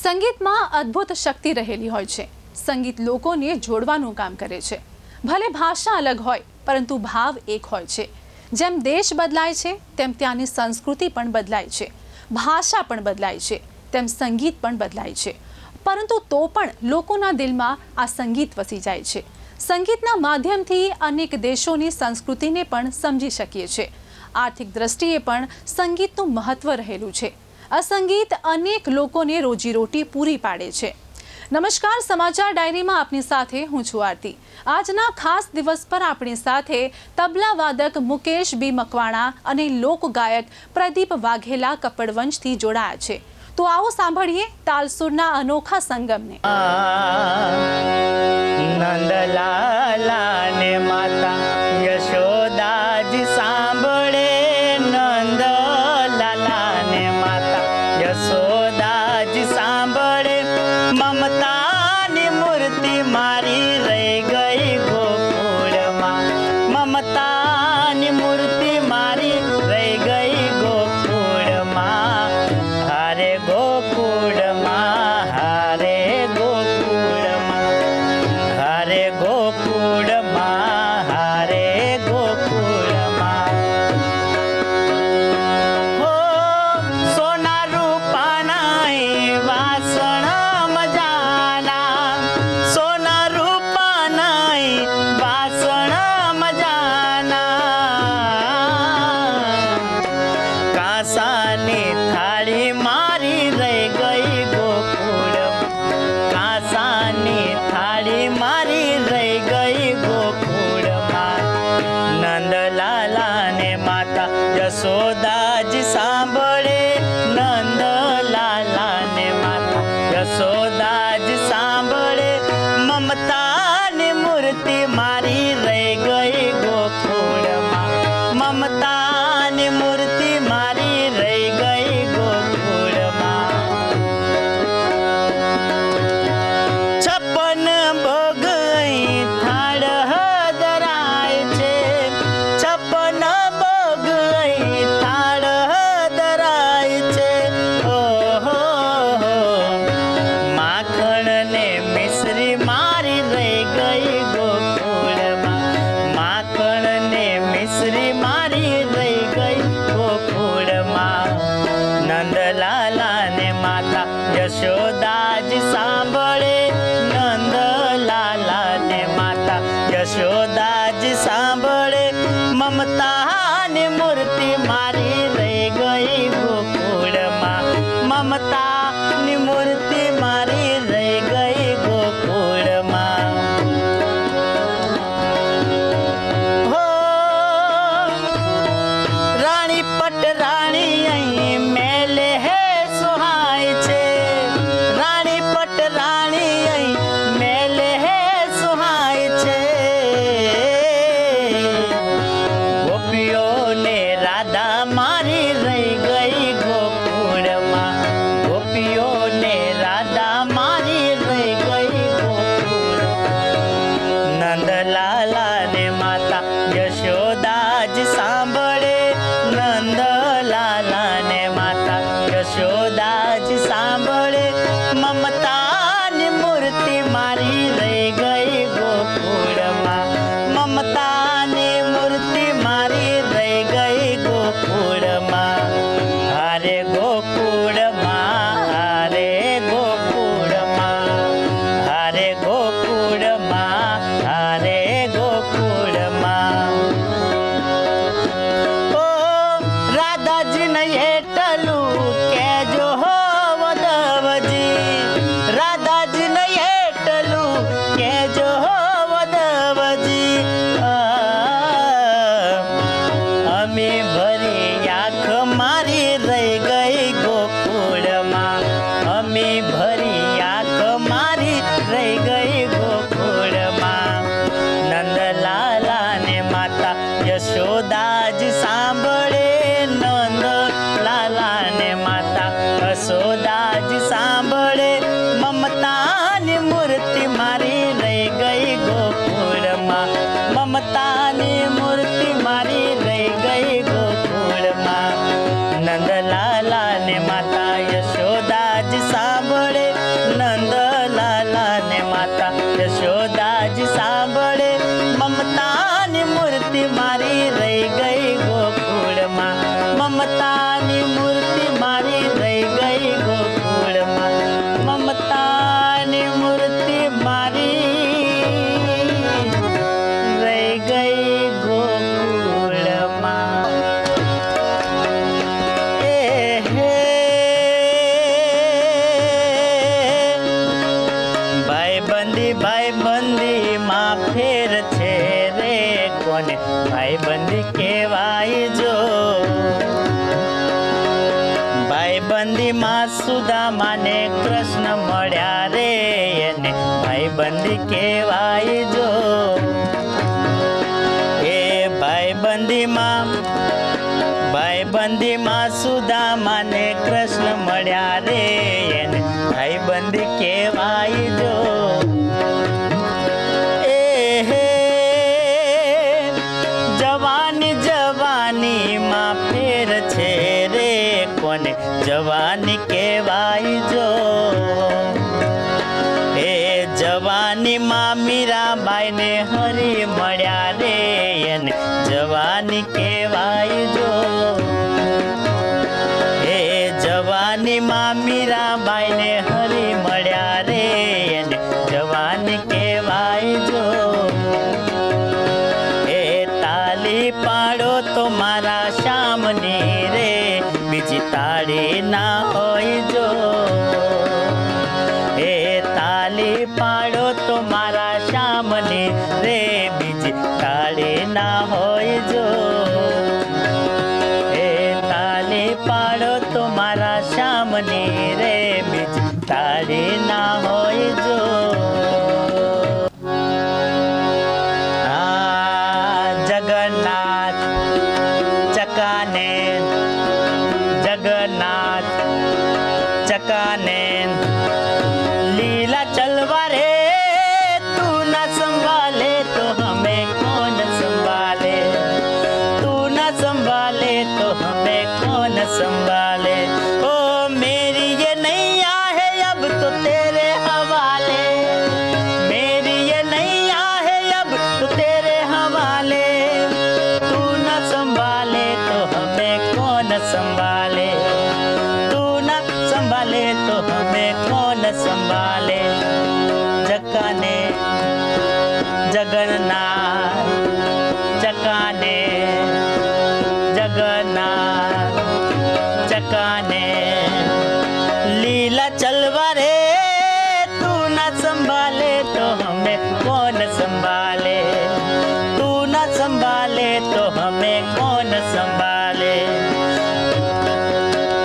સંગીતમાં અદ્ભુત શક્તિ રહેલી હોય છે। સંગીત લોકોને જોડવાનું કામ કરે છે। ભલે ભાષા અલગ હોય પરંતુ ભાવ એક હોય છે। જેમ દેશ બદલાય છે તેમ ત્યાંની સંસ્કૃતિ પણ બદલાય છે, ભાષા પણ બદલાય છે, તેમ સંગીત પણ બદલાય છે। પરંતુ તો પણ લોકોના દિલમાં આ સંગીત વસી જાય છે। સંગીતના માધ્યમથી અનેક દેશોની સંસ્કૃતિને પણ સમજી શકીએ છીએ। આર્થિક દ્રષ્ટિએ પણ સંગીતનું મહત્વ રહેલું છે। આ સંગીત અનેક લોકોને રોજીરોટી પૂરી પાડે છે। નમસ્કાર, સમાચાર ડાયરીમાં આપની સાથે હું છું આરતી। આજના ખાસ દિવસ પર આપણી સાથે તબલા વાદક મુકેશ બી મકવાણા અને લોકગાયક પ્રદીપ વાઘેલા કપડવંશથી જોડાયા છે। તો આવો સાંભળીએ તાલસુરના અનોખા સંગમને। નંદલાલા ને માતા યશોદાજી સાંભળે, નંદલાલા ને માતા યશોદાજી સાંભળે, મમતાની મૂર્તિ મારી રહી ગઈ ગોકુળમાં, મમતાની મૂર્તિ મારી રહી ગઈ ગોકુળમાં, હારે ગોકુળમાં, હારે ગોકુળમાં, હારે ગોકુળમાં, હારે ગોકુળમાં। હો સોના રૂપાના એ વાસણ મજાના, સોના રૂપાના એ વાસણ મજાના, કાંસાની થાળી મારી રહી ગઈ ગોકુળમાં, કાંસાની થાળી મારી રહી ગઈ ગોકુળમાં। નંદલાલા ને માતા યશોદાજી સાંભળે, નંદલાલા ને માતા યશોદાજી સાંભળે, મમતાની મૂર્તિ મારી રહી ગઈ ગોકુળમાં, મમતાની મૂર્તિ મારી રહી ગઈ ગોકુળમાં। છપ્પન ભોગ અહીં થાળ ધરાય છે, છપ્પન ભોગ અહીં થાળ ધરાય છે। ઓહો માખણ ને મિશ્રી મારી રહી ગઈ ગોકુળમાં, માખણ ને મિશ્રી મારી રહી ગઈ ગોકુળમાં। નંદલાલા ને માતા યશોદાજી સાંભળે, નંદલાલા ને માતા યશોદાજી સાંભળે, મમતાની મૂર્તિ મારી રહી ગઈ ગોકુળમાં, મમતાની મૂર્તિ મારી રહી ગઈ ગોકુળમાં। હો રાણી પટરાણી અહીં મેલે હે સુહાય છે, રાણી પટરાણી અહીં મેલે હે સુહાય છે। ગોપીઓને રાધા મારી રહી ગઈ ગોકુળમાં, ગોપીઓને રાધા મારી રહી ગઈ ગોકુળમાં। નંદલાલા ને માતા યશોદાજી સાંભળે, નંદલાલા ને માતા યશોદાજી સાંભળે, મમતાની મૂર્તિ મારી રહી ગઈ ગોકુળમાં, મમતાની મૂર્તિ મારી રહી ગઈ ગોકુળમાં। હારે ગોકુળમાં, હારે ગોકુળમાં, હારે ગોકુળમાં, હારે ગોકુળમાં। ઓ રાધાજીને એટલું કહેજો હો વદવજી, રાધાજીને એટલું કહેજો હો વદવજી, અમે ભરી આંખ મારી રહી ગઈ ગોકુળમાં, અમે ભરી આંખ મારી રહી ગઈ ગોકુળમાં। નંદલાલા ને માતા યશોદાજી સાંભળે, નંદલાલા ને માતા યશોદાજી સાંભળે, મમતાની મૂર્તિ મારી રહી ગઈ ગોકુળમાં, મમતાની મૂર્તિ મારી રહી ગઈ ગોકુળમાં। નંદલાલા ને માતા યશોદાજી સાંભળે, કૃષ્ણ મળ્યા રે એને ભાઈબંધી કહેવાય જો. એ ભાઈબંધીમાં સુદામાને કૃષ્ણ મળ્યા રે એને ભાઈબંધી કહેવાય જો. એ હે જવાનીમાં ફેર છે રે કોને જવાની કહેવાય જો. એ જવાનીમાં મીરાબાઈને હરી મળ્યા રે એને જવાની કહેવાય જો. એ જવાનીમાં મીરાબાઈને હરી મળ્યા રે એને જવાની કહેવાય જો. એ તાલી પાડો તો મારા શ્યામની રે બીજી તાળી ના હોય જો. એ તાલી પાડો તો મારા શ્યામની રે બીજી તાળી ના હોય જો. એ તાલી પાડો તો મારા શ્યામની રે બીજી તાળી ના હોય જો. જગન્નાથ ચકાને जगन्नाथ चकाने लीला चलवा रे तू न संभाले तो हमें कौन संभाले. तू न संभाले तो हमें कौन संभाले. ओ मेरी ये नैया है अब तो तेरे हवाले. मेरी ये नैया है अब तो तेरे हवाले. तू न संभाले तो हमें कौन संभाले. तू न संभाले तो हमें कौन संभाले. चकाने जगन्नाथ चकाने जगन्नाथ चकाने लीला चलवा रे तू न संभाले तो हमें कौन संभाले. तू न संभाले तो हमें कौन संभाले.